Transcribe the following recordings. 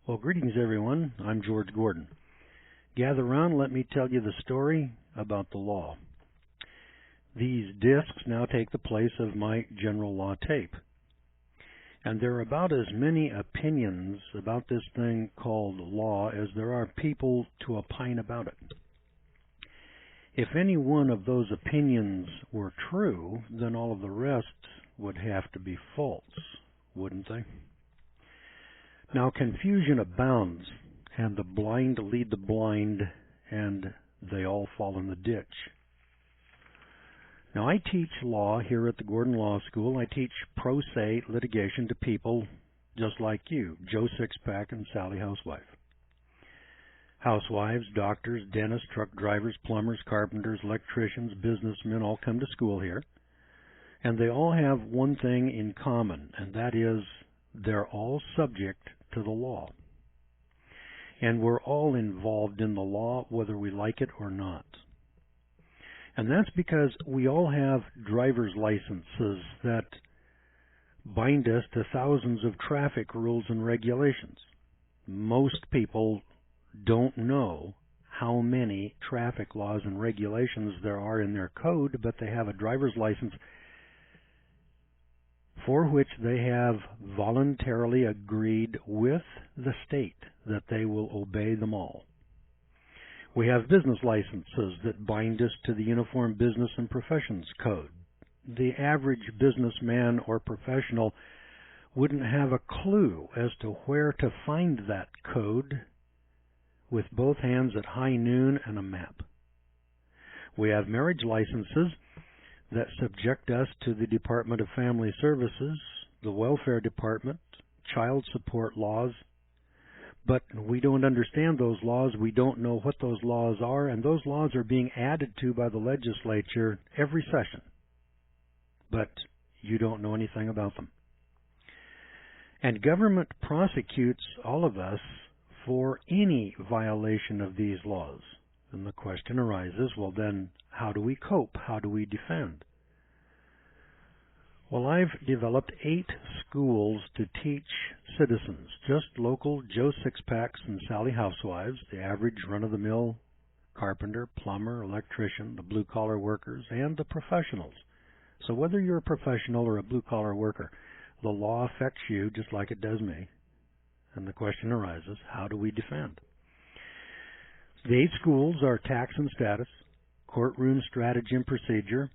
Well, greetings everyone. I'm George Gordon. Gather around, let me tell you the story about the law. These discs now take the place of my general law tape. And there are about as many opinions about this thing called law as there are people to opine about it. If any one of those opinions were true, then all of the rest would have to be false, wouldn't they? Now confusion abounds, and the blind lead the blind, and they all fall in the ditch. Now I teach law here at the Gordon Law School. I teach pro se litigation to people just like you, Joe Sixpack and Sally Housewife. Housewives, doctors, dentists, truck drivers, plumbers, carpenters, electricians, businessmen all come to school here. And they all have one thing in common, and that is they're all subject to the law. And we're all involved in the law whether we like it or not. And that's because we all have driver's licenses that bind us to thousands of traffic rules and regulations. Most people don't know how many traffic laws and regulations there are in their code, but they have a driver's license for which they have voluntarily agreed with the state that they will obey them all. We have business licenses that bind us to the Uniform Business and Professions Code. The average businessman or professional wouldn't have a clue as to where to find that code with both hands at high noon and a map. We have marriage licenses that subject us to the Department of Family Services, the Welfare Department, child support laws, but we don't understand those laws. We don't know what those laws are, and those laws are being added to by the legislature every session, but you don't know anything about them. And government prosecutes all of us for any violation of these laws. And the question arises, well then, how do we cope? How do we defend? Well, I've developed 8 schools to teach citizens, just local Joe Sixpacks and Sally Housewives, the average run-of-the-mill carpenter, plumber, electrician, the blue-collar workers, and the professionals. So whether you're a professional or a blue-collar worker, the law affects you just like it does me. And the question arises, how do we defend? The 8 schools are tax and status, courtroom strategy and procedure,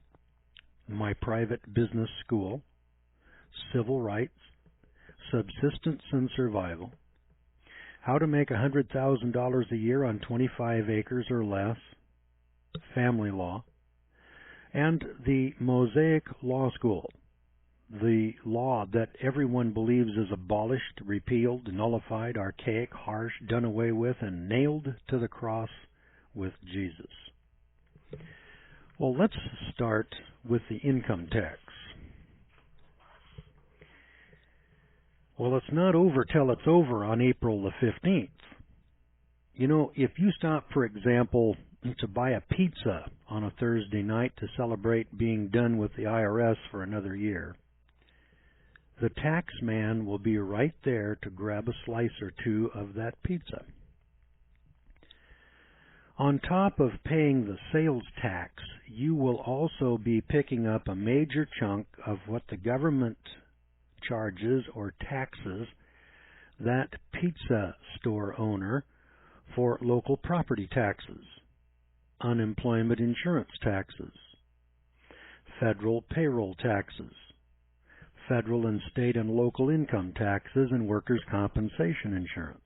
my private business school, civil rights, subsistence and survival, how to make $100,000 a year on 25 acres or less, family law, and the Mosaic Law School, the law that everyone believes is abolished, repealed, nullified, archaic, harsh, done away with, and nailed to the cross with Jesus. Well, let's start with the income tax. Well, it's not over till it's over on April the 15th. You know, if you stop, for example, to buy a pizza on a Thursday night to celebrate being done with the IRS for another year, the tax man will be right there to grab a slice or two of that pizza. On top of paying the sales tax, you will also be picking up a major chunk of what the government charges or taxes that pizza store owner for local property taxes, unemployment insurance taxes, federal payroll taxes, federal and state and local income taxes, and workers' compensation insurance.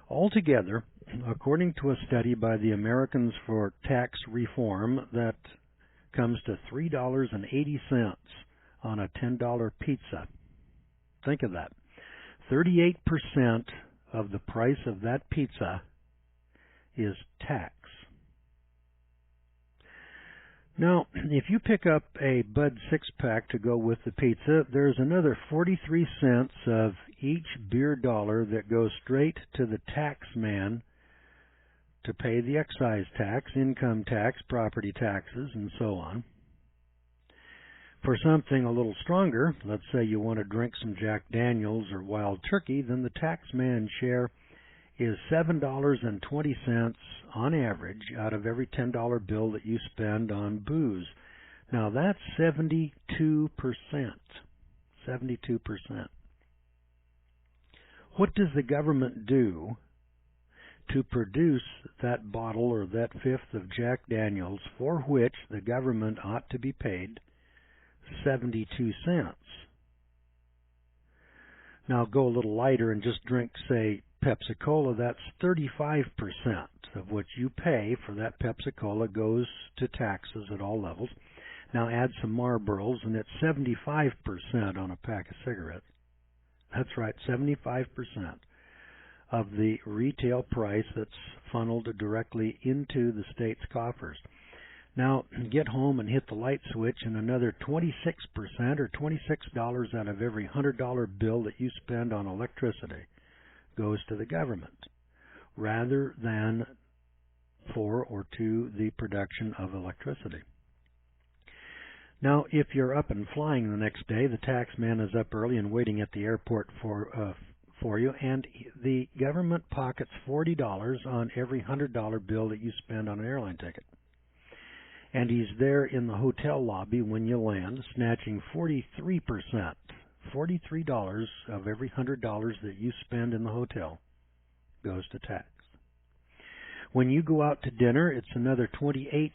Altogether, according to a study by the Americans for Tax Reform, that comes to $3.80 on a $10 pizza. Think of that. 38% of the price of that pizza is tax. Now, if you pick up a Bud six-pack to go with the pizza, there's another 43 cents of each beer dollar that goes straight to the tax man to pay the excise tax, income tax, property taxes, and so on. For something a little stronger, let's say you want to drink some Jack Daniels or Wild Turkey, then the taxman's share is $7.20 on average out of every $10 bill that you spend on booze. Now that's 72%. 72%. What does the government do to produce that bottle or that fifth of Jack Daniels for which the government ought to be paid 72 cents? Now go a little lighter and just drink, say, Pepsi-Cola. That's 35% of what you pay for that Pepsi-Cola goes to taxes at all levels. Now add some Marlboros, and it's 75% on a pack of cigarettes. That's right, 75% of the retail price that's funneled directly into the state's coffers. Now, get home and hit the light switch, and another 26% or $26 out of every $100 bill that you spend on electricity goes to the government, rather than for or to the production of electricity. Now, if you're up and flying the next day, the taxman is up early and waiting at the airport for you, and the government pockets $40 on every $100 bill that you spend on an airline ticket. And he's there in the hotel lobby when you land, snatching 43%, $43 of every $100 that you spend in the hotel goes to tax. When you go out to dinner, it's another 28%.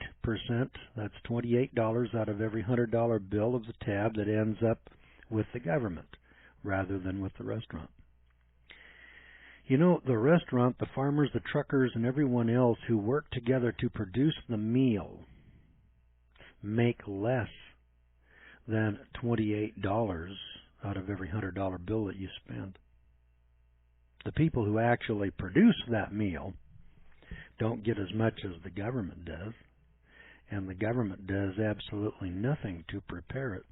That's $28 out of every $100 bill of the tab that ends up with the government rather than with the restaurant. You know, the restaurant, the farmers, the truckers, and everyone else who work together to produce the meal make less than $28 out of every $100 bill that you spend. The people who actually produce that meal don't get as much as the government does, and the government does absolutely nothing to prepare it.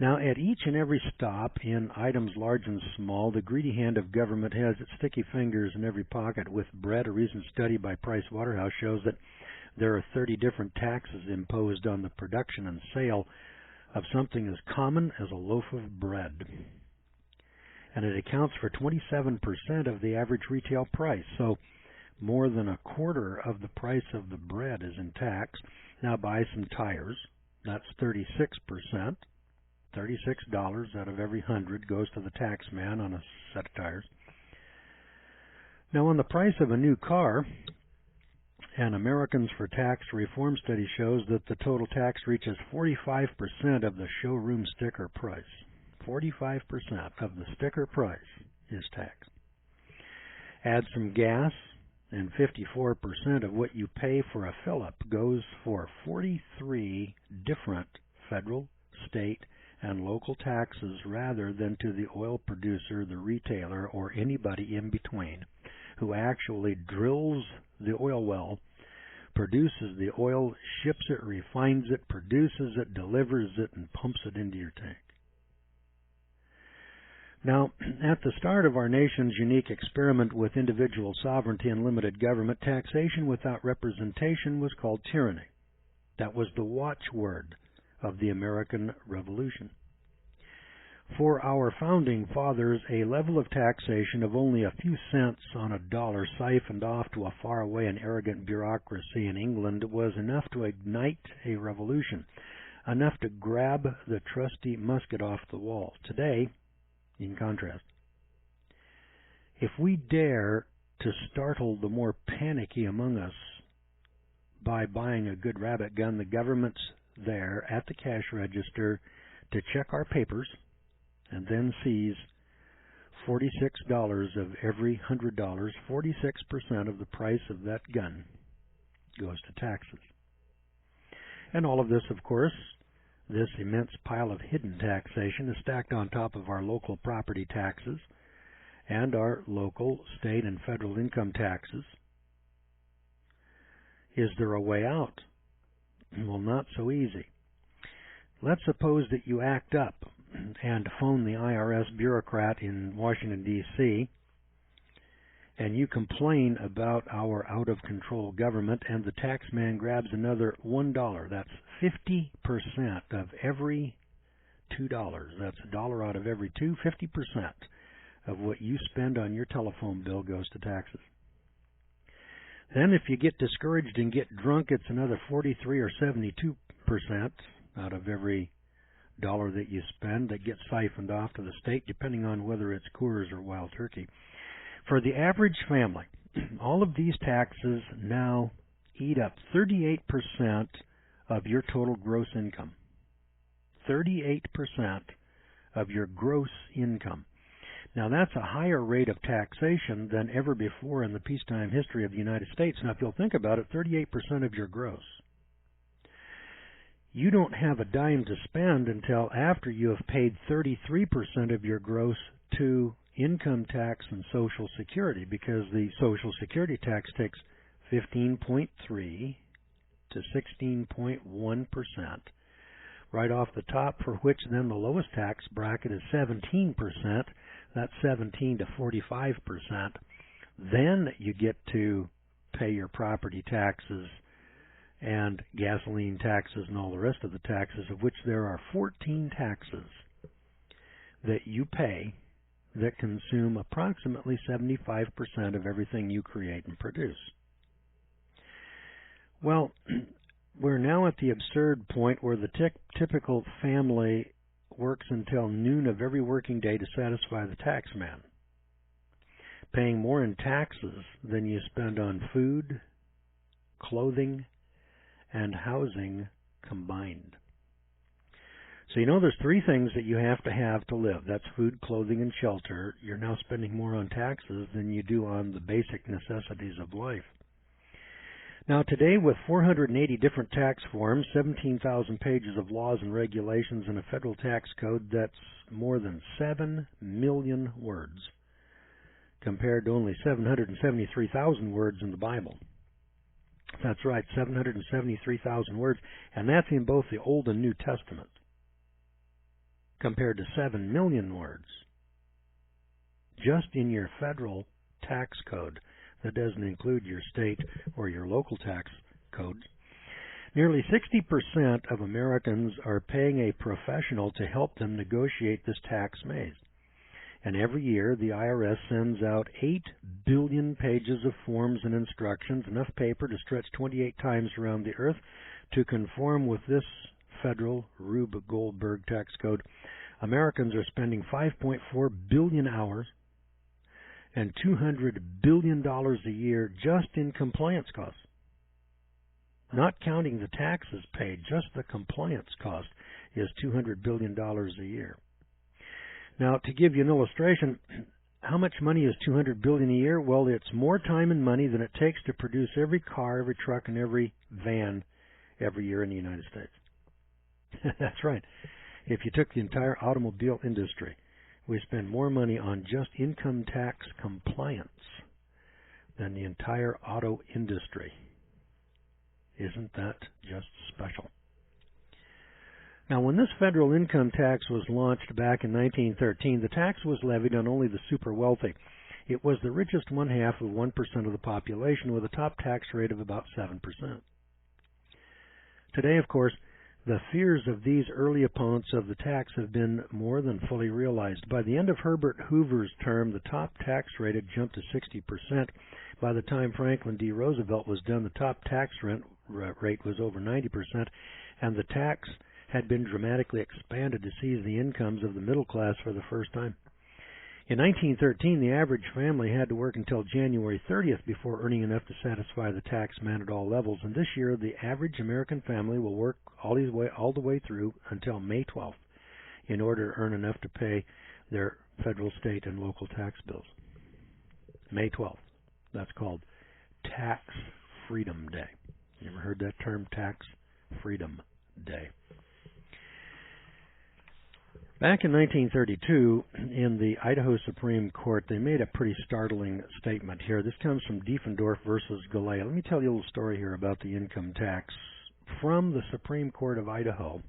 Now, at each and every stop in items large and small, the greedy hand of government has its sticky fingers in every pocket. With bread, a recent study by Price Waterhouse shows that there are 30 different taxes imposed on the production and sale of something as common as a loaf of bread. And it accounts for 27% of the average retail price. So more than a quarter of the price of the bread is in tax. Now buy some tires. That's 36%. $36 out of every 100 goes to the tax man on a set of tires. Now on the price of a new car, an Americans for Tax Reform study shows that the total tax reaches 45% of the showroom sticker price. 45% of the sticker price is taxed. Add some gas, and 54% of what you pay for a fill-up goes for 43 different federal, state, and local taxes rather than to the oil producer, the retailer, or anybody in between who actually drills the oil well, produces the oil, ships it, refines it, produces it, delivers it, and pumps it into your tank. Now, at the start of our nation's unique experiment with individual sovereignty and limited government, taxation without representation was called tyranny. That was the watchword of the American Revolution. For our founding fathers, a level of taxation of only a few cents on a dollar siphoned off to a faraway and arrogant bureaucracy in England was enough to ignite a revolution, enough to grab the trusty musket off the wall. Today, in contrast, if we dare to startle the more panicky among us by buying a good rabbit gun, the government's there at the cash register to check our papers and then seize $46 of every $100. 46% of the price of that gun goes to taxes. And all of this, of course, this immense pile of hidden taxation is stacked on top of our local property taxes and our local, state, and federal income taxes. Is there a way out? Well, not so easy. Let's suppose that you act up and phone the IRS bureaucrat in Washington, D.C., and you complain about our out-of-control government, and the tax man grabs another $1. That's 50% of every $2. That's a dollar out of every two. 50% of what you spend on your telephone bill goes to taxes. Then if you get discouraged and get drunk, it's another 43 or 72% out of every dollar that you spend that gets siphoned off to the state, depending on whether it's Coors or Wild Turkey. For the average family, all of these taxes now eat up 38% of your total gross income. 38% of your gross income. Now, that's a higher rate of taxation than ever before in the peacetime history of the United States. Now, if you'll think about it, 38% of your gross. You don't have a dime to spend until after you have paid 33% of your gross to income tax and Social Security, because the Social Security tax takes 15.3 to 16.1% right off the top, for which then the lowest tax bracket is 17%. That's 17 to 45%. Then you get to pay your property taxes and gasoline taxes and all the rest of the taxes, of which there are 14 taxes that you pay that consume approximately 75% of everything you create and produce. Well, we're now at the absurd point where the typical family works until noon of every working day to satisfy the tax man, paying more in taxes than you spend on food, clothing, and housing combined. So you know there's three things that you have to live. That's food, clothing, and shelter. You're now spending more on taxes than you do on the basic necessities of life. Now today, with 480 different tax forms, 17,000 pages of laws and regulations, and a federal tax code that's more than 7 million words, compared to only 773,000 words in the Bible. That's right, 773,000 words, and that's in both the Old and New Testament, compared to 7 million words just in your federal tax code. That doesn't include your state or your local tax codes. Nearly 60% of Americans are paying a professional to help them negotiate this tax maze. And every year, the IRS sends out 8 billion pages of forms and instructions, enough paper to stretch 28 times around the earth to conform with this federal Rube Goldberg tax code. Americans are spending 5.4 billion hours and $200 billion a year just in compliance costs. Not counting the taxes paid, just the compliance cost is $200 billion a year. Now, to give you an illustration, how much money is $200 billion a year? Well, it's more time and money than it takes to produce every car, every truck, and every van every year in the United States. That's right. If you took the entire automobile industry, we spend more money on just income tax compliance than the entire auto industry. Isn't that just special? Now, when this federal income tax was launched back in 1913, the tax was levied on only the super wealthy. It was the richest 1/2 of 1% of the population, with a top tax rate of about 7%. Today, of course, the fears of these early opponents of the tax have been more than fully realized. By the end of Herbert Hoover's term, the top tax rate had jumped to 60%. By the time Franklin D. Roosevelt was done, the top tax rate was over 90%, and the tax had been dramatically expanded to seize the incomes of the middle class for the first time. In 1913, the average family had to work until January 30th before earning enough to satisfy the tax man at all levels. And this year, the average American family will work all the way through until May 12th in order to earn enough to pay their federal, state, and local tax bills. May 12th. That's called Tax Freedom Day. You ever heard that term, Tax Freedom Day? Back in 1932, in the Idaho Supreme Court, they made a pretty startling statement here. This comes from Diefendorf versus Galea. Let me tell you a little story here about the income tax from the Supreme Court of Idaho.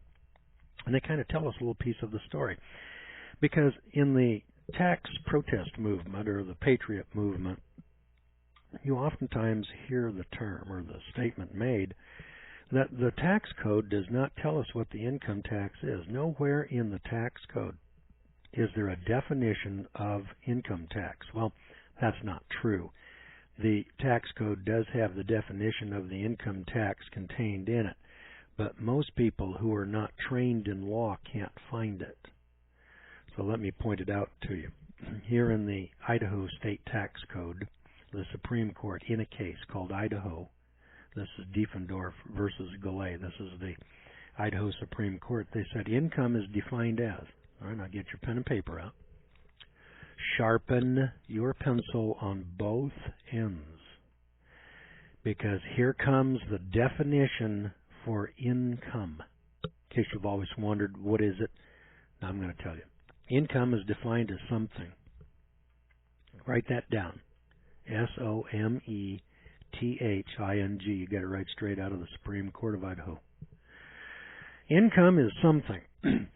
And they kind of tell us a little piece of the story. Because in the tax protest movement, or the patriot movement, you oftentimes hear the term or the statement made that the tax code does not tell us what the income tax is. Nowhere in the tax code is there a definition of income tax. Well, that's not true. The tax code does have the definition of the income tax contained in it, but most people who are not trained in law can't find it. So let me point it out to you. Here in the Idaho State Tax Code, the Supreme Court, in a case called Idaho, this is Diefendorf versus Gallet, this is the Idaho Supreme Court, they said income is defined as, all right, now get your pen and paper out. Sharpen your pencil on both ends, because here comes the definition for income. In case you've always wondered, what is it? Now I'm going to tell you. Income is defined as something. Write that down. SOMETHING. You get it right straight out of the Supreme Court of Idaho. Income is something,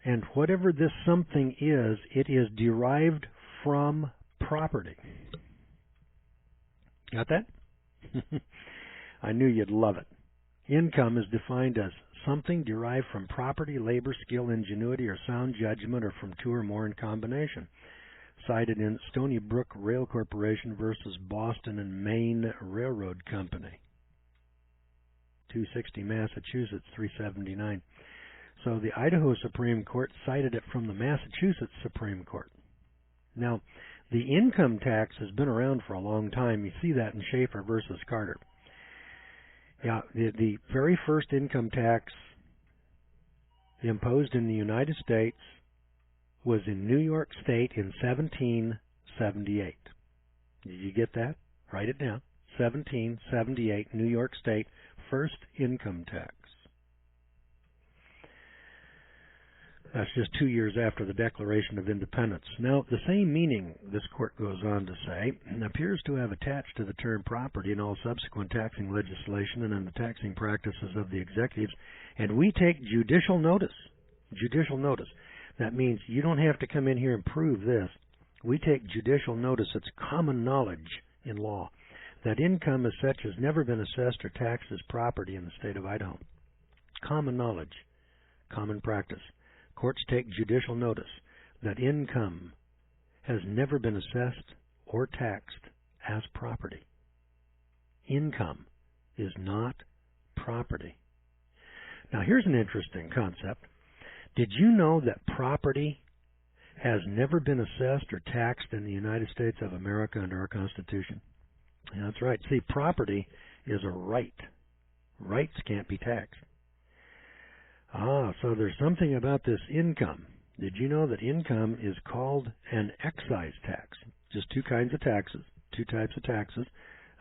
and whatever this something is, it is derived from property. Got that? I knew you'd love it. Income is defined as something derived from property, labor, skill, ingenuity, or sound judgment, or from two or more in combination. Cited in Stony Brook Rail Corporation versus Boston and Maine Railroad Company. 260 Massachusetts, 379. So the Idaho Supreme Court cited it from the Massachusetts Supreme Court. Now, the income tax has been around for a long time. You see that in Schaefer versus Carter. Yeah, the very first income tax imposed in the United States was in New York State in 1778. Did you get that? Write it down. 1778, New York State, first income tax. That's just 2 years after the Declaration of Independence. Now, the same meaning, this court goes on to say, appears to have attached to the term property in all subsequent taxing legislation and in the taxing practices of the executives, and we take judicial notice. Judicial notice. That means you don't have to come in here and prove this. We take judicial notice. It's common knowledge in law that income as such has never been assessed or taxed as property in the state of Idaho. Common knowledge, common practice. Courts take judicial notice that income has never been assessed or taxed as property. Income is not property. Now, here's an interesting concept. Did you know that property has never been assessed or taxed in the United States of America under our Constitution? Yeah, that's right. See, property is a right. Rights can't be taxed. So there's something about this income. Did you know that income is called an excise tax? Just two kinds of taxes, two types of taxes.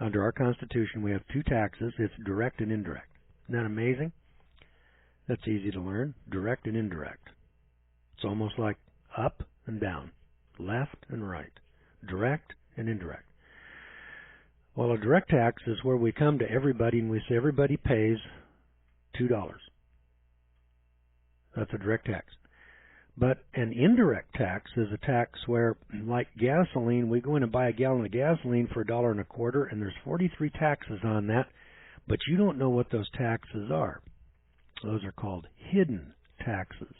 Under our Constitution, we have two taxes. It's direct and indirect. Isn't that amazing? That's easy to learn. Direct and indirect. It's almost like up and down, left and right, direct and indirect. Well, a direct tax is where we come to everybody and we say everybody pays $2. That's a direct tax. But an indirect tax is a tax where, like gasoline, we go in and buy a gallon of gasoline for $1.25, and there's 43 taxes on that, but you don't know what those taxes are. Those are called hidden taxes.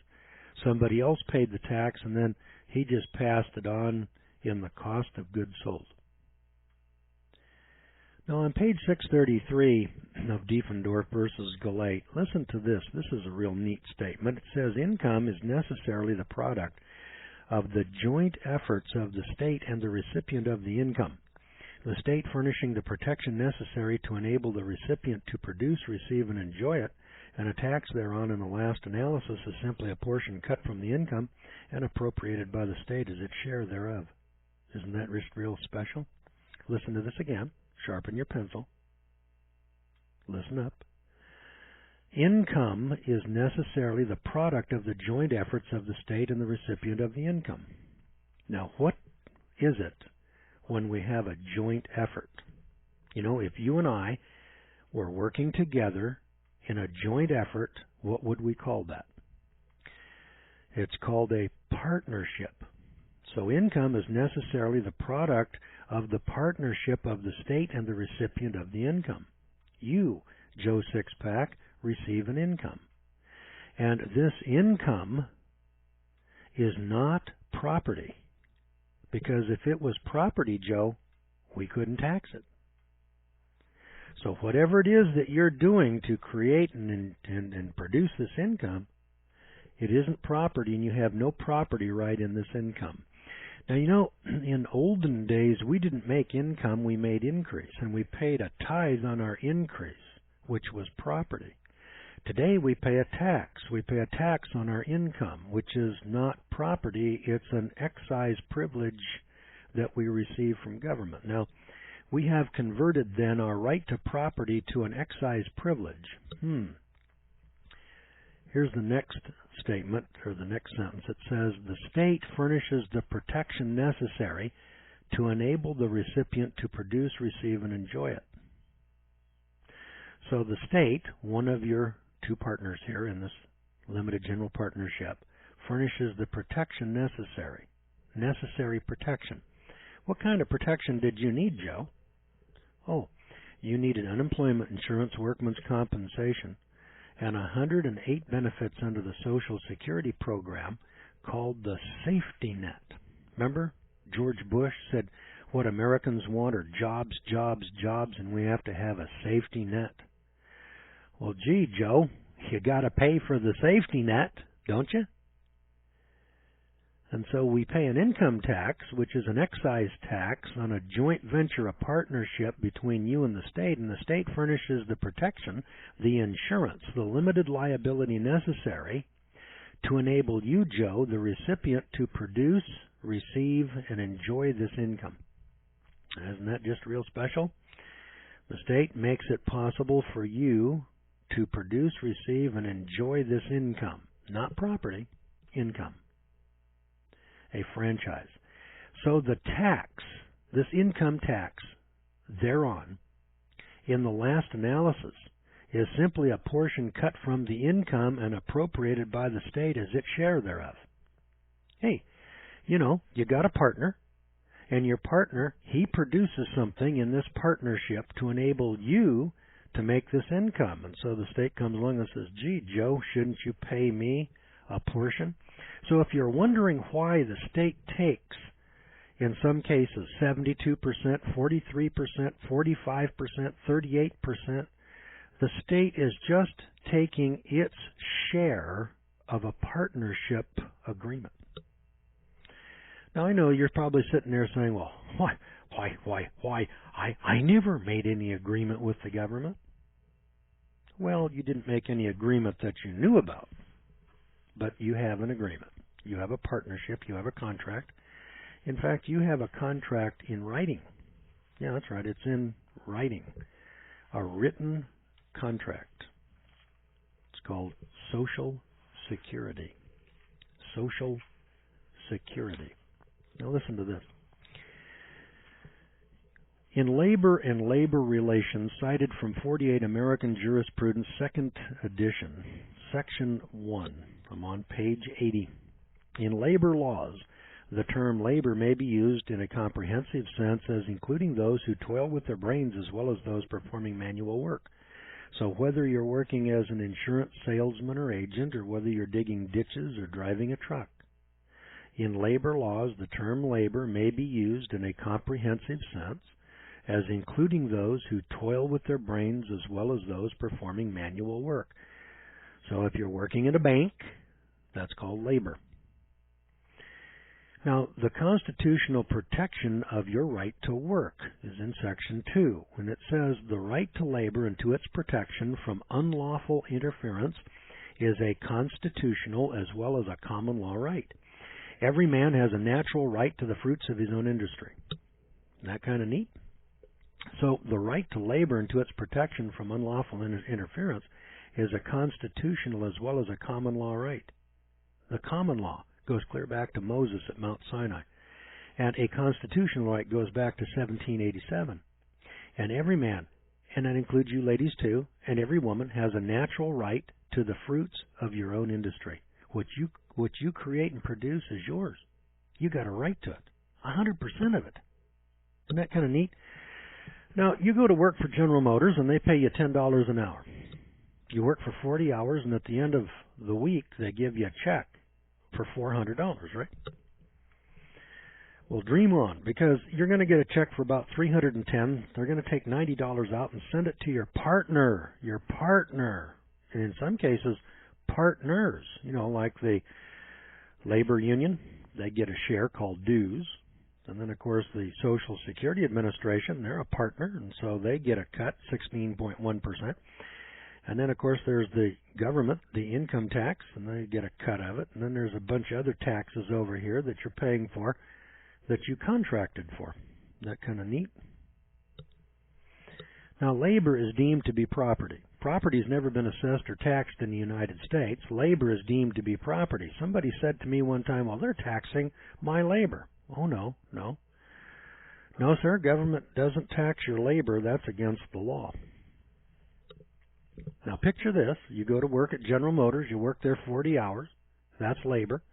Somebody else paid the tax, and then he just passed it on in the cost of goods sold. Now, on page 633 of Diefendorf versus Gallet, listen to this. This is a real neat statement. It says, income is necessarily the product of the joint efforts of the state and the recipient of the income, the state furnishing the protection necessary to enable the recipient to produce, receive, and enjoy it, and a tax thereon in the last analysis is simply a portion cut from the income and appropriated by the state as its share thereof. Isn't that just real special? Listen to this again. Sharpen your pencil. Listen up. Income is necessarily the product of the joint efforts of the state and the recipient of the income. Now, what is it when we have a joint effort? You know, if you and I were working together in a joint effort, what would we call that? It's called a partnership. So income is necessarily the product of the partnership of the state and the recipient of the income. You, Joe Sixpack, receive an income. And this income is not property. Because if it was property, Joe, we couldn't tax it. So whatever it is that you're doing to create and produce this income, it isn't property, and you have no property right in this income. Now, you know, in olden days, we didn't make income, we made increase, and we paid a tithe on our increase, which was property. Today, we pay a tax. We pay a tax on our income, which is not property. It's an excise privilege that we receive from government. Now, we have converted then our right to property to an excise privilege. Here's the next statement, or the next sentence. It says, the state furnishes the protection necessary to enable the recipient to produce, receive, and enjoy it. So the state, one of your two partners here in this limited general partnership, furnishes the protection necessary protection. What kind of protection did you need, Joe? Oh, you needed unemployment insurance, workman's compensation, and 108 benefits under the Social Security program called the safety net. Remember, George Bush said what Americans want are jobs, jobs, jobs, and we have to have a safety net. Well, gee, Joe, you got to pay for the safety net, don't you? And so we pay an income tax, which is an excise tax on a joint venture, a partnership between you and the state furnishes the protection, the insurance, the limited liability necessary to enable you, Joe, the recipient, to produce, receive, and enjoy this income. Isn't that just real special? The state makes it possible for you to produce, receive, and enjoy this income. Not property, income. A franchise. So the tax, this income tax thereon, in the last analysis, is simply a portion cut from the income and appropriated by the state as its share thereof. Hey, you know, you got a partner, and your partner, he produces something in this partnership to enable you to make this income. And so the state comes along and says, gee, Joe, shouldn't you pay me a portion? So if you're wondering why the state takes, in some cases, 72%, 43%, 45%, 38%, the state is just taking its share of a partnership agreement. Now, I know you're probably sitting there saying, well, why? I never made any agreement with the government. Well, you didn't make any agreement that you knew about, but you have an agreement. You have a partnership. You have a contract. In fact, you have a contract in writing. Yeah, that's right. It's in writing. A written contract. It's called Social Security. Social Security. Now listen to this. In Labor and Labor Relations, cited from 48 American Jurisprudence, 2nd edition, Section 1. I'm on page 80. In labor laws, the term labor may be used in a comprehensive sense as including those who toil with their brains as well as those performing manual work. So whether you're working as an insurance salesman or agent, or whether you're digging ditches or driving a truck, in labor laws, the term labor may be used in a comprehensive sense as including those who toil with their brains as well as those performing manual work. So if you're working at a bank, that's called labor. Now, the constitutional protection of your right to work is in Section 2, when it says the right to labor and to its protection from unlawful interference is a constitutional as well as a common law right. Every man has a natural right to the fruits of his own industry. Isn't that kind of neat? So the right to labor and to its protection from unlawful interference is a constitutional as well as a common law right. The common law goes clear back to Moses at Mount Sinai. And a constitutional right goes back to 1787. And every man, and that includes you ladies too, and every woman has a natural right to the fruits of your own industry. What you create and produce is yours. You got a right to it. 100% of it. Isn't that kind of neat? Now, you go to work for General Motors and they pay you $10 an hour. You work for 40 hours and at the end of the week they give you a check for $400, right? Well, dream on, because you're going to get a check for about $310. They're going to take $90 out and send it to your partner. And in some cases, partners. Like the labor union, they get a share called dues. And then, of course, the Social Security Administration, they're a partner, and so they get a cut, 16.1%. And then, of course, there's the government, the income tax, and they get a cut of it. And then there's a bunch of other taxes over here that you're paying for that you contracted for. Isn't that kind of neat? Now, labor is deemed to be property. Property has never been assessed or taxed in the United States. Labor is deemed to be property. Somebody said to me one time, well, they're taxing my labor. Oh, no. No, sir, government doesn't tax your labor. That's against the law. Now, picture this. You go to work at General Motors. You work there 40 hours. That's labor.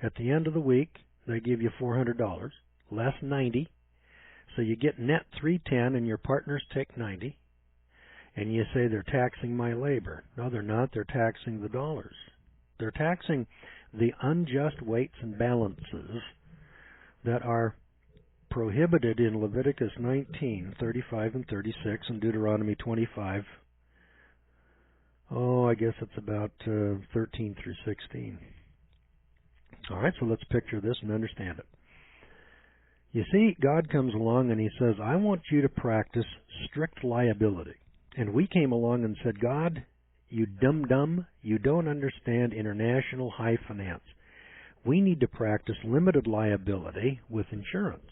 At the end of the week, they give you $400, less $90. So you get net $310, and your partners take $90. And you say they're taxing my labor. No, they're not. They're taxing the dollars. They're taxing the unjust weights and balances that are prohibited in Leviticus 19, 35 and 36, and Deuteronomy 25. I guess it's about 13 through 16. All right, so let's picture this and understand it. You see, God comes along and he says, I want you to practice strict liability. And we came along and said, God, you dum-dum, you don't understand international high finance. We need to practice limited liability with insurance.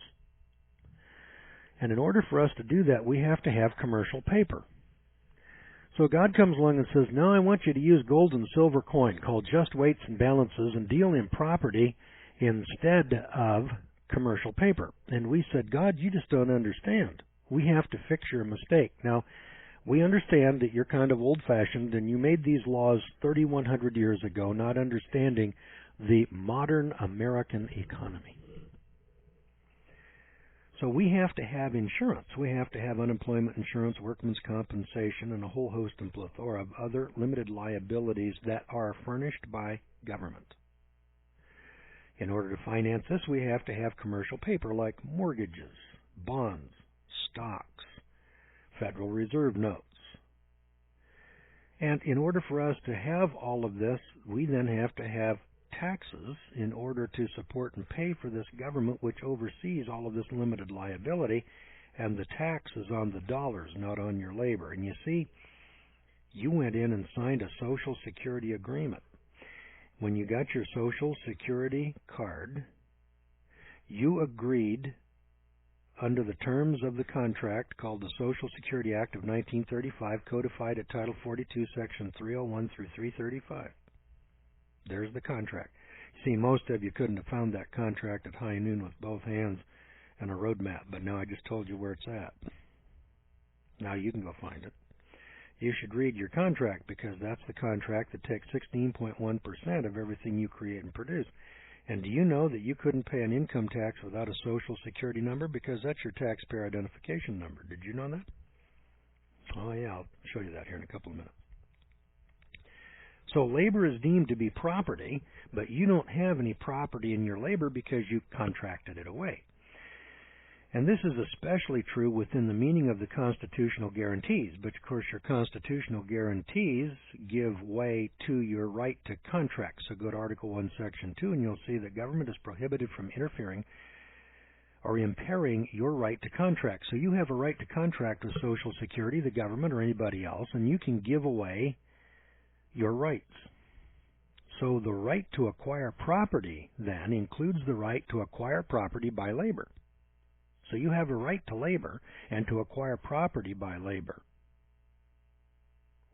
And in order for us to do that, we have to have commercial paper. So God comes along and says, no, I want you to use gold and silver coin called just weights and balances and deal in property instead of commercial paper. And we said, God, you just don't understand. We have to fix your mistake. Now, we understand that you're kind of old-fashioned and you made these laws 3,100 years ago, not understanding the modern American economy. So we have to have insurance. We have to have unemployment insurance, workman's compensation, and a whole host and plethora of other limited liabilities that are furnished by government. In order to finance this, we have to have commercial paper like mortgages, bonds, stocks, Federal Reserve notes. And in order for us to have all of this, we then have to have taxes in order to support and pay for this government which oversees all of this limited liability, and the tax is on the dollars, not on your labor. And you see, you went in and signed a Social Security agreement. When you got your Social Security card, you agreed under the terms of the contract called the Social Security Act of 1935, codified at Title 42, Section 301 through 335. There's the contract. See, most of you couldn't have found that contract at high noon with both hands and a road map, but now I just told you where it's at. Now you can go find it. You should read your contract, because that's the contract that takes 16.1% of everything you create and produce. And do you know that you couldn't pay an income tax without a Social Security number, because that's your taxpayer identification number? Did you know that? Oh, yeah, I'll show you that here in a couple of minutes. So labor is deemed to be property, but you don't have any property in your labor because you contracted it away. And this is especially true within the meaning of the constitutional guarantees, but of course your constitutional guarantees give way to your right to contract. So go to Article 1, Section 2, and you'll see that government is prohibited from interfering or impairing your right to contract. So you have a right to contract with Social Security, the government, or anybody else, and you can give away your rights. So the right to acquire property then includes the right to acquire property by labor. So you have a right to labor and to acquire property by labor.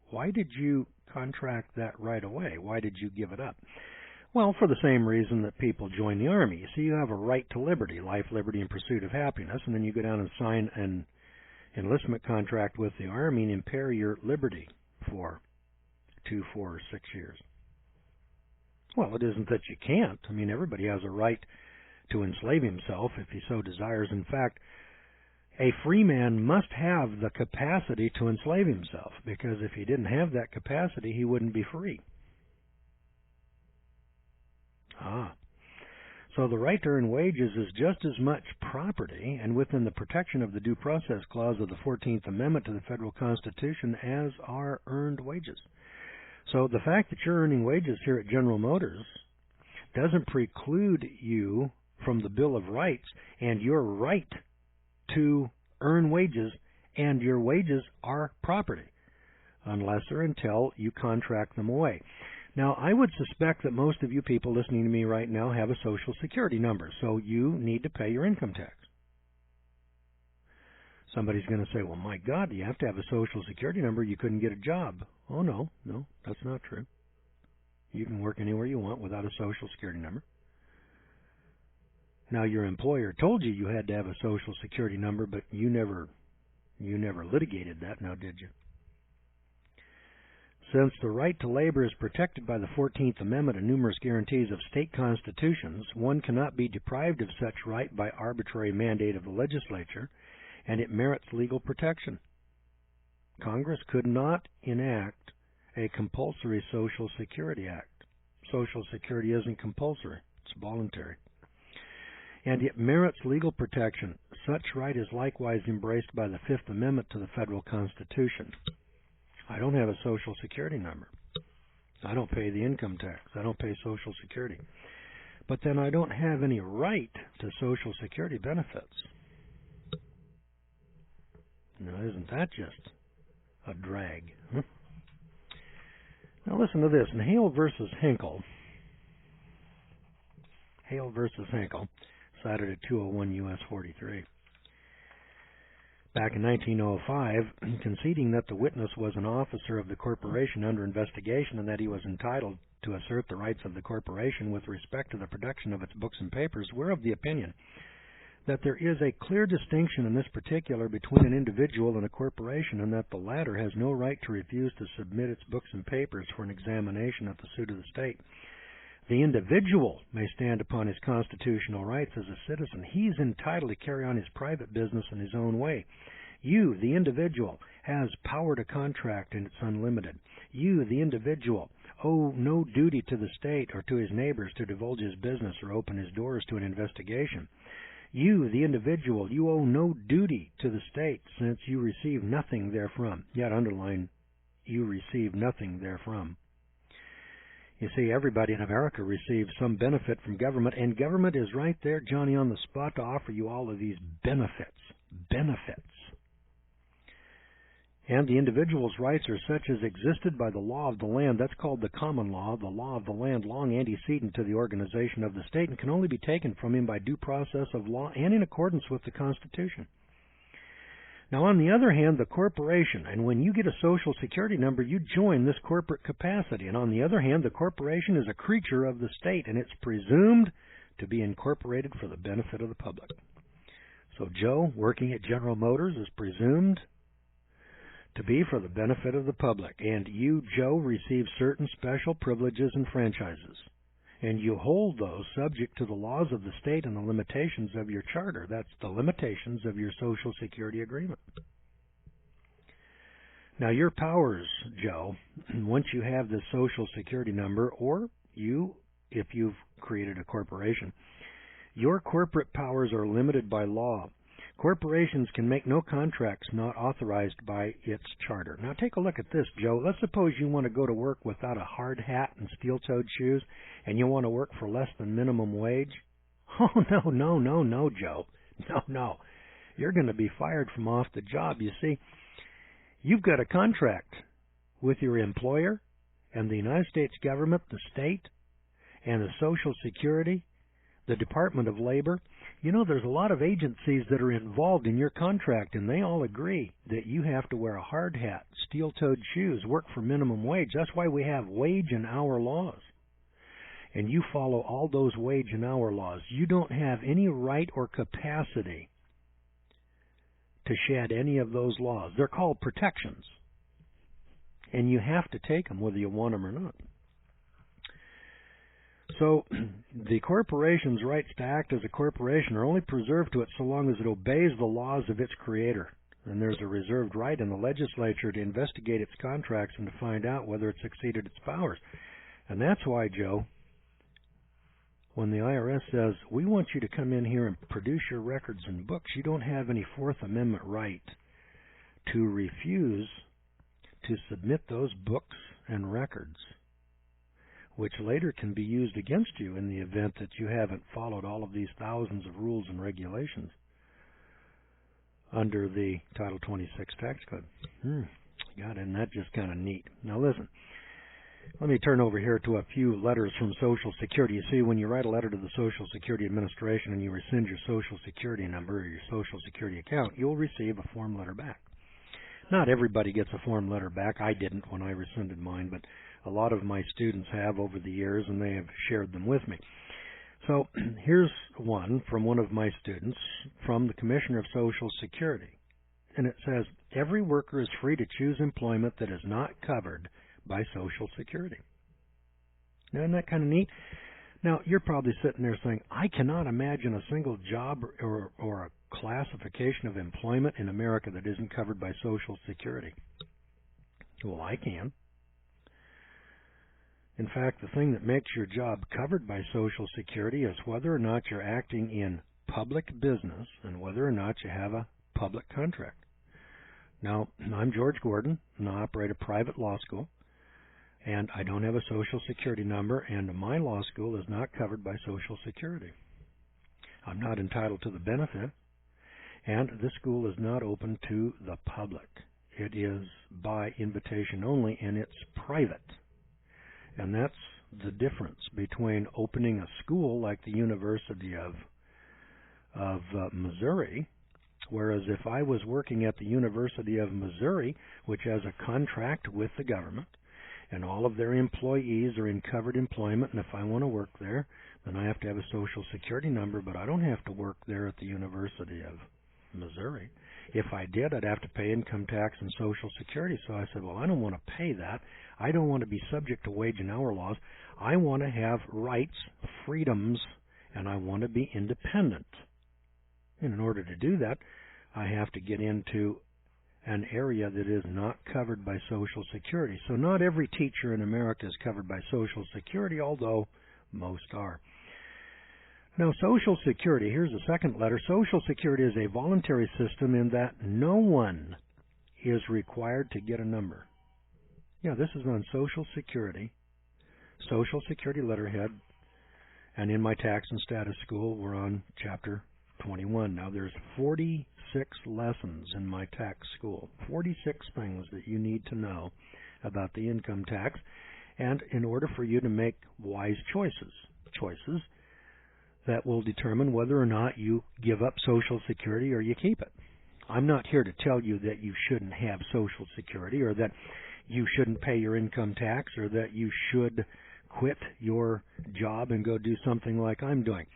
Why did you contract that right away? Why did you give it up? Well, for the same reason that people join the Army. You see, you have a right to liberty, life, liberty, and pursuit of happiness, and then you go down and sign an enlistment contract with the Army and impair your liberty for 2, 4, or 6 years. Well, it isn't that you can't. I mean, everybody has a right to enslave himself if he so desires. In fact, a free man must have the capacity to enslave himself, because if he didn't have that capacity, he wouldn't be free. So the right to earn wages is just as much property and within the protection of the Due Process Clause of the 14th Amendment to the Federal Constitution as are earned wages. So the fact that you're earning wages here at General Motors doesn't preclude you from the Bill of Rights and your right to earn wages, and your wages are property, unless or until you contract them away. Now, I would suspect that most of you people listening to me right now have a Social Security number, so you need to pay your income tax. Somebody's going to say, well, my God, do you have to have a Social Security number? You couldn't get a job. Oh, no, that's not true. You can work anywhere you want without a Social Security number. Now, your employer told you you had to have a Social Security number, but you never litigated that, now did you? Since the right to labor is protected by the 14th Amendment and numerous guarantees of state constitutions, one cannot be deprived of such right by arbitrary mandate of the legislature, and it merits legal protection. Congress could not enact a compulsory Social Security Act. Social Security isn't compulsory, it's voluntary. And it merits legal protection. Such right is likewise embraced by the Fifth Amendment to the Federal Constitution. I don't have a Social Security number. I don't pay the income tax. I don't pay Social Security. But then I don't have any right to Social Security benefits. Now, isn't that just a drag? Huh? Now, listen to this. In Hale versus Hinkle, cited at 201 U.S. 43. Back in 1905, conceding that the witness was an officer of the corporation under investigation and that he was entitled to assert the rights of the corporation with respect to the production of its books and papers, we're of the opinion that there is a clear distinction in this particular between an individual and a corporation, and that the latter has no right to refuse to submit its books and papers for an examination at the suit of the state. The individual may stand upon his constitutional rights as a citizen. He's entitled to carry on his private business in his own way. You, the individual, has power to contract, and it's unlimited. You, the individual, owe no duty to the state or to his neighbors to divulge his business or open his doors to an investigation. You, the individual, you owe no duty to the state, since you receive nothing therefrom. Yet underline, you receive nothing therefrom. You see, everybody in America receives some benefit from government, and government is right there, Johnny, on the spot to offer you all of these benefits. And the individual's rights are such as existed by the law of the land. That's called the common law, the law of the land, long antecedent to the organization of the state, and can only be taken from him by due process of law and in accordance with the Constitution. Now, on the other hand, the corporation, and when you get a Social Security number, you join this corporate capacity. And on the other hand, the corporation is a creature of the state, and it's presumed to be incorporated for the benefit of the public. So Joe, working at General Motors, is presumed to be for the benefit of the public. And you, Joe, receive certain special privileges and franchises. And you hold those subject to the laws of the state and the limitations of your charter. That's the limitations of your Social Security agreement. Now, your powers, Joe, once you have this Social Security number, or you, if you've created a corporation, your corporate powers are limited by law. Corporations can make no contracts not authorized by its charter. Now, take a look at this, Joe. Let's suppose you want to go to work without a hard hat and steel-toed shoes, and you want to work for less than minimum wage. Oh, no, Joe. No. You're going to be fired from off the job. You see, you've got a contract with your employer and the United States government, the state, and the Social Security, the Department of Labor. You know, there's a lot of agencies that are involved in your contract, and they all agree that you have to wear a hard hat, steel-toed shoes, work for minimum wage. That's why we have wage and hour laws. And you follow all those wage and hour laws. You don't have any right or capacity to shed any of those laws. They're called protections. And you have to take them whether you want them or not. So the corporation's rights to act as a corporation are only preserved to it so long as it obeys the laws of its creator. And there's a reserved right in the legislature to investigate its contracts and to find out whether it's exceeded its powers. And that's why, Joe, when the IRS says, we want you to come in here and produce your records and books, you don't have any Fourth Amendment right to refuse to submit those books and records, which later can be used against you in the event that you haven't followed all of these thousands of rules and regulations under the Title 26 tax code. God, isn't that just kind of neat? Now listen, let me turn over here to a few letters from Social Security. You see, when you write a letter to the Social Security Administration and you rescind your Social Security number or your Social Security account, you'll receive a form letter back. Not everybody gets a form letter back. I didn't when I rescinded mine, but a lot of my students have over the years, and they have shared them with me. So here's one from one of my students from the Commissioner of Social Security. And it says, every worker is free to choose employment that is not covered by Social Security. Now, isn't that kind of neat? Now, you're probably sitting there saying, I cannot imagine a single job or a classification of employment in America that isn't covered by Social Security. Well, I can. In fact, the thing that makes your job covered by Social Security is whether or not you're acting in public business and whether or not you have a public contract. Now, I'm George Gordon, and I operate a private law school, and I don't have a Social Security number, and my law school is not covered by Social Security. I'm not entitled to the benefit, and this school is not open to the public. It is by invitation only, and it's private. And that's the difference between opening a school like the University of Missouri, whereas if I was working at the University of Missouri, which has a contract with the government, and all of their employees are in covered employment, and if I want to work there, then I have to have a Social Security number, but I don't have to work there at the University of Missouri. If I did, I'd have to pay income tax and Social Security. So I said, well, I don't want to pay that. I don't want to be subject to wage and hour laws. I want to have rights, freedoms, and I want to be independent. And in order to do that, I have to get into an area that is not covered by Social Security. So not every teacher in America is covered by Social Security, although most are. Now, Social Security, here's the second letter. Social Security is a voluntary system in that no one is required to get a number. Yeah, this is on Social Security letterhead, and in my tax and status school, we're on Chapter 21. Now, there's 46 lessons in my tax school, 46 things that you need to know about the income tax, and in order for you to make wise choices that will determine whether or not you give up Social Security or you keep it. I'm not here to tell you that you shouldn't have Social Security or that you shouldn't pay your income tax or that you should quit your job and go do something like I'm doing.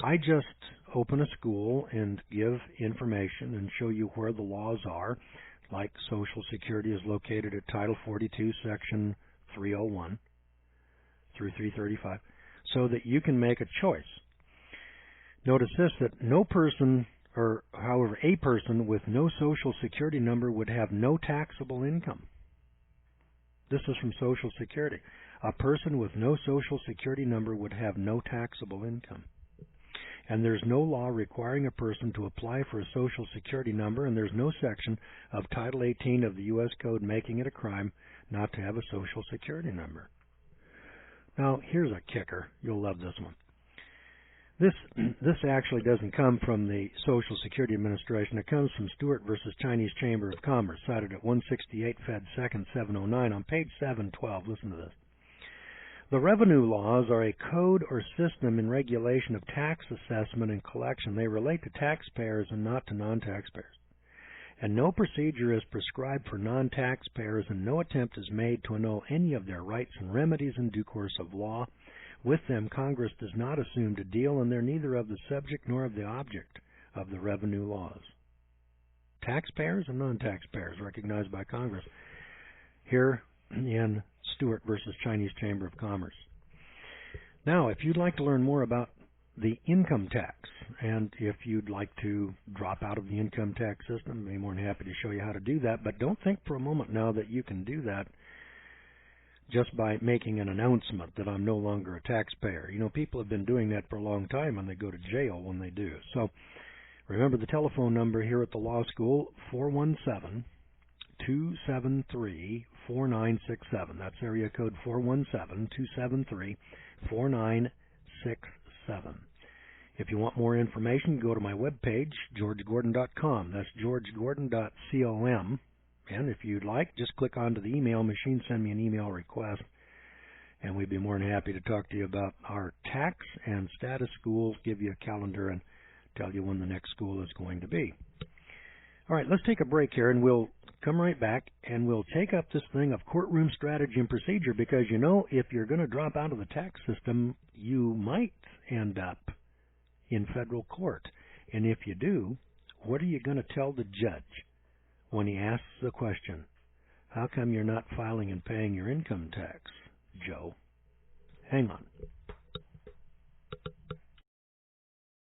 I just open a school and give information and show you where the laws are, like Social Security is located at Title 42, Section 301 through 335, so that you can make a choice. Notice this, that no person, or however, a person with no Social Security number would have no taxable income. This is from Social Security. A person with no Social Security number would have no taxable income. And there's no law requiring a person to apply for a Social Security number, and there's no section of Title 18 of the U.S. Code making it a crime not to have a Social Security number. Now, here's a kicker. You'll love this one. This actually doesn't come from the Social Security Administration. It comes from Stewart versus Chinese Chamber of Commerce, cited at 168 Fed 2nd 709 on page 712. Listen to this. The revenue laws are a code or system in regulation of tax assessment and collection. They relate to taxpayers and not to non-taxpayers. And no procedure is prescribed for non-taxpayers, and no attempt is made to annul any of their rights and remedies in due course of law. With them, Congress does not assume to deal, and they're neither of the subject nor of the object of the revenue laws. Taxpayers and non-taxpayers recognized by Congress here in Stewart versus Chinese Chamber of Commerce. Now, if you'd like to learn more about the income tax, and if you'd like to drop out of the income tax system, I'd be more than happy to show you how to do that. But don't think for a moment now that you can do that just by making an announcement that I'm no longer a taxpayer. You know, people have been doing that for a long time, and they go to jail when they do. So remember the telephone number here at the law school, 417-273-4967. That's area code 417-273-4967. If you want more information, go to my webpage, georgegordon.com. That's georgegordon.com. And if you'd like, just click onto the email machine, send me an email request, and we'd be more than happy to talk to you about our tax and status schools, give you a calendar, and tell you when the next school is going to be. All right, let's take a break here, and we'll come right back, and we'll take up this thing of courtroom strategy and procedure, because, you know, if you're going to drop out of the tax system, you might end up in federal court. And if you do, what are you going to tell the judge when he asks the question, how come you're not filing and paying your income tax, Joe? Hang on.